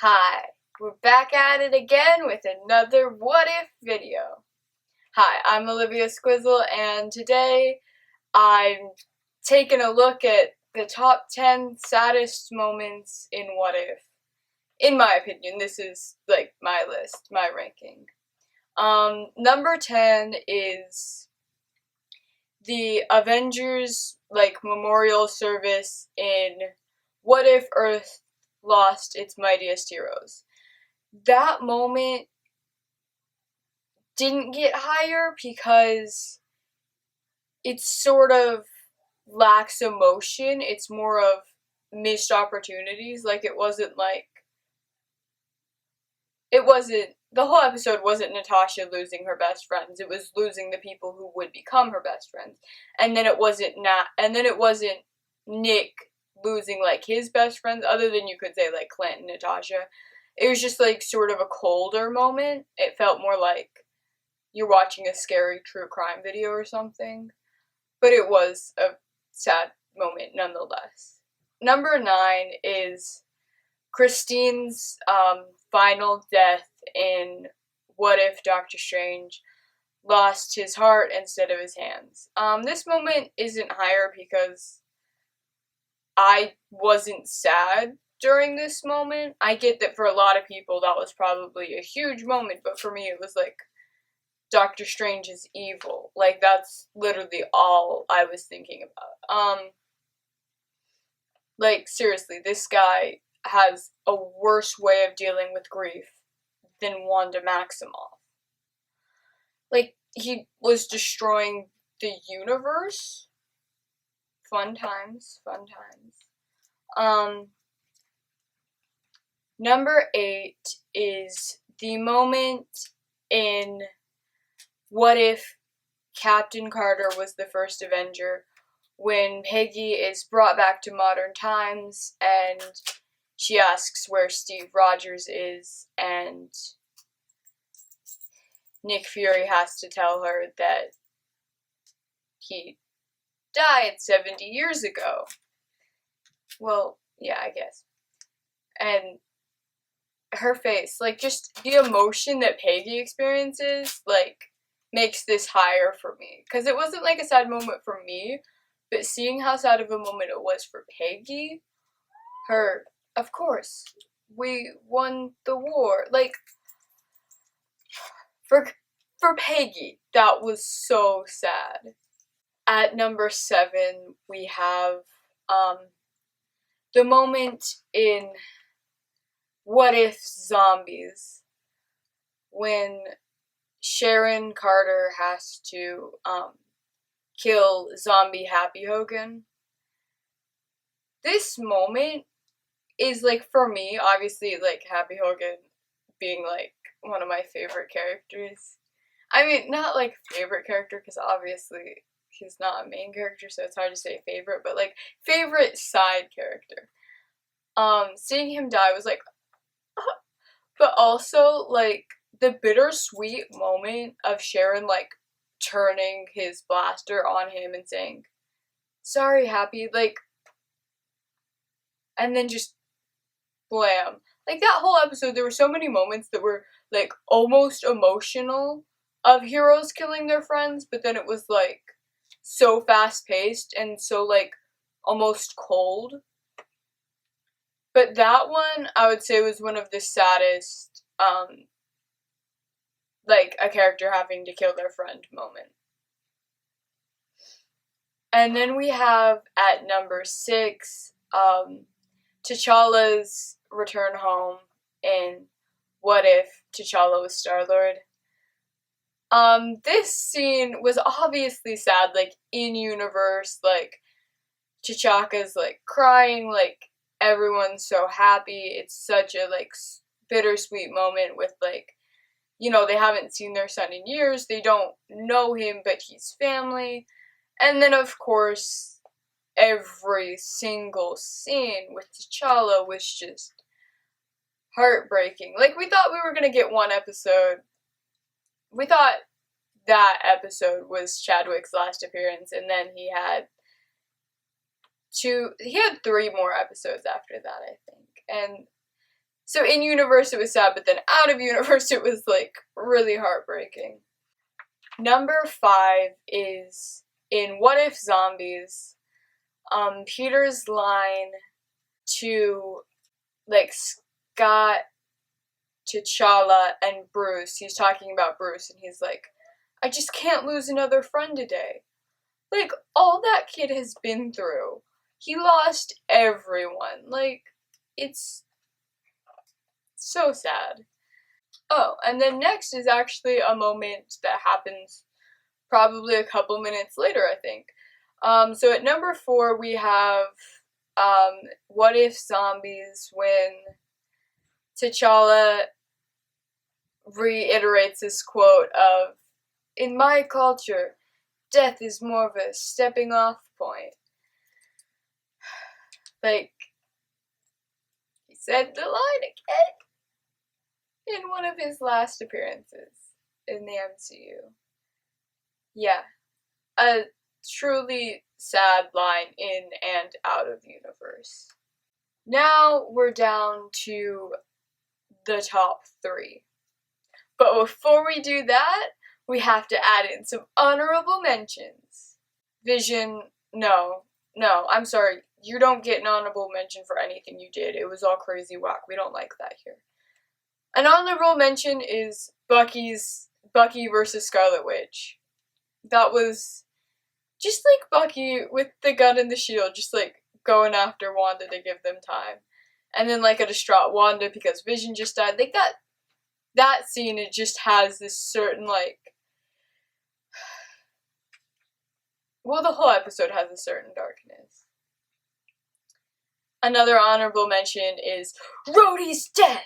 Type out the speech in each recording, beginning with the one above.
Hi, we're back at it again with another What If video. Hi, I'm Olivia Squizzle, and today I'm taking a look at the top 10 saddest moments in What If. In my opinion, this is like my list, my ranking. Number 10 is the Avengers memorial service in What If Earth Lost Its Mightiest Heroes. That moment didn't get higher because it sort of lacks emotion. It's more of missed opportunities. The whole episode wasn't Natasha losing her best friends. It was losing the people who would become her best friends. And then it wasn't Nick losing his best friends, other than you could say Clint and Natasha. It was just sort of a colder moment. It felt more like you're watching a scary true crime video or something. But it was a sad moment nonetheless. Number 9 is Christine's final death in What If Doctor Strange lost his heart instead of his hands. This moment isn't higher because I wasn't sad during this moment. I get that for a lot of people that was probably a huge moment, but for me it was Doctor Strange is evil. That's literally all I was thinking about. Seriously, this guy has a worse way of dealing with grief than Wanda Maximoff. He was destroying the universe. Fun times. Number 8 is the moment in What If Captain Carter was the first Avenger, when Peggy is brought back to modern times and she asks where Steve Rogers is, and Nick Fury has to tell her that he died 70 years ago. Well, yeah, I guess. And her face, just the emotion that Peggy experiences, makes this higher for me. Because it wasn't a sad moment for me, but seeing how sad of a moment it was for Peggy, of course, we won the war. For Peggy, that was so sad. At number 7, we have, the moment in What If Zombies, when Sharon Carter has to, kill zombie Happy Hogan. This moment is, for me, obviously, Happy Hogan being, one of my favorite characters. I mean, not, favorite character, because obviously he's not a main character, so it's hard to say favorite, but, favorite side character. Seeing him die was, but also, the bittersweet moment of Sharon, turning his blaster on him and saying, "Sorry, Happy," and then just blam. That whole episode, there were so many moments that were, almost emotional of heroes killing their friends, but then it was, so fast-paced and so, almost cold. But that one, I would say, was one of the saddest, a character having to kill their friend moment. And then we have, at number 6, T'Challa's return home in What If T'Challa was Star-Lord. This scene was obviously sad, in-universe, T'Chaka's, crying, everyone's so happy. It's such a, bittersweet moment with, they haven't seen their son in years, they don't know him, but he's family. And then, of course, every single scene with T'Challa was just heartbreaking. We thought we were gonna get one episode. We thought that episode was Chadwick's last appearance, and then he had 3 more episodes after that, I think. And So in universe it was sad, but then out of universe it was like really heartbreaking. Number 5 is in What If Zombies, Peter's line to like Scott, T'Challa, and Bruce. He's talking about Bruce and he's like, I just can't lose another friend today. Like, all that kid has been through. He lost everyone. Like, it's so sad. Oh, and then next is actually a moment that happens probably a couple minutes later, I think. So at number 4, we have What If Zombies, when T'Challa reiterates this quote of, in my culture, death is more of a stepping off point. Like, he said the line again in one of his last appearances in the MCU. Yeah, a truly sad line in and out of universe. Now we're down to the top 3. But before we do that, we have to add in some honorable mentions. Vision, no, I'm sorry. You don't get an honorable mention for anything you did. It was all crazy whack. We don't like that here. An honorable mention is Bucky versus Scarlet Witch. That was just like Bucky with the gun and the shield, just like going after Wanda to give them time. And then like a distraught Wanda because Vision just died. Like that scene, it just has this certain like, well, the whole episode has a certain darkness. Another honorable mention is Rhodey's death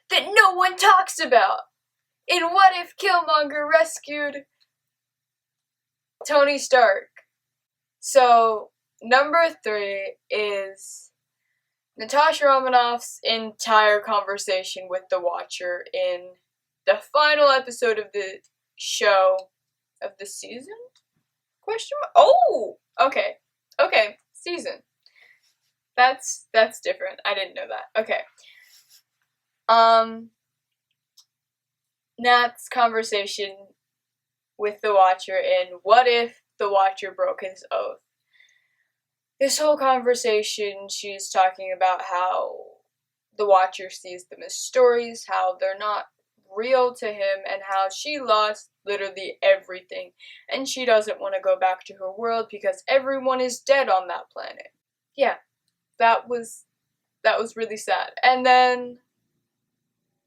that no one talks about. In What If Killmonger rescued Tony Stark. So, number 3 is Natasha Romanoff's entire conversation with the Watcher in the final episode of the show, of the season? Question mark? Oh! Okay, season. That's different. I didn't know that. Okay. Nat's conversation with the Watcher in What If the Watcher Broke His Oath. This whole conversation, she's talking about how the Watcher sees them as stories, how they're not real to him, and how she lost literally everything, and she doesn't want to go back to her world because everyone is dead on that planet. Yeah, that was really sad. And then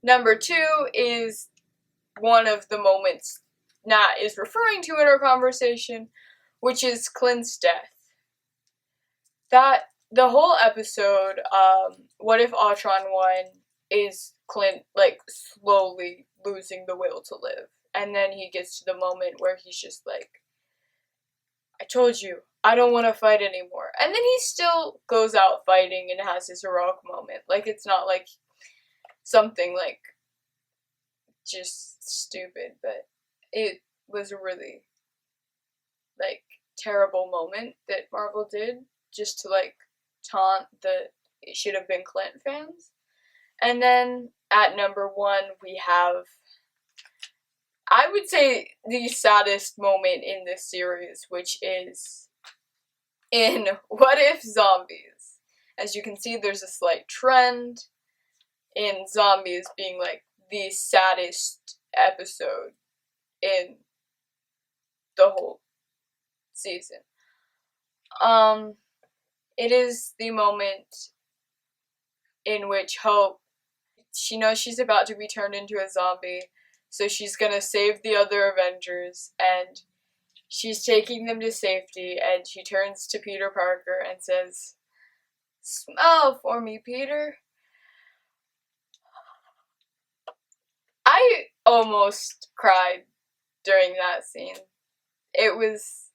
number 2 is one of the moments Nat is referring to in her conversation, which is Clint's death. That, the whole episode, What If Ultron won, is Clint, like, slowly losing the will to live. And then he gets to the moment where he's just like, I told you, I don't want to fight anymore. And then he still goes out fighting and has his heroic moment. Like, it's not like something, like, just stupid, but it was a really, like, terrible moment that Marvel did, just to, like, taunt the it should have been Clint fans. And then at number 1, we have, I would say, the saddest moment in this series, which is in What If Zombies. As you can see, there's a slight trend in Zombies being, like, the saddest episode in the whole season. It is the moment in which Hope, she knows she's about to be turned into a zombie, so she's gonna save the other Avengers, and she's taking them to safety, and she turns to Peter Parker and says, "Smile for me, Peter." I almost cried during that scene. It was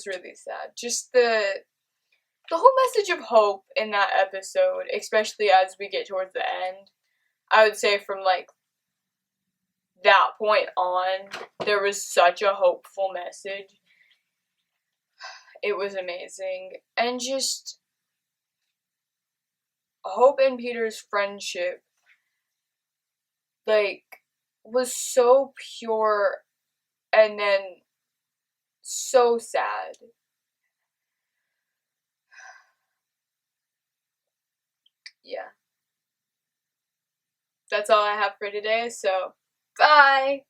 really sad. Just the whole message of hope in that episode, especially as we get towards the end, I would say from, like, that point on, there was such a hopeful message. It was amazing. And just, Hope and Peter's friendship, like, was so pure and then so sad. Yeah. That's all I have for today, so bye!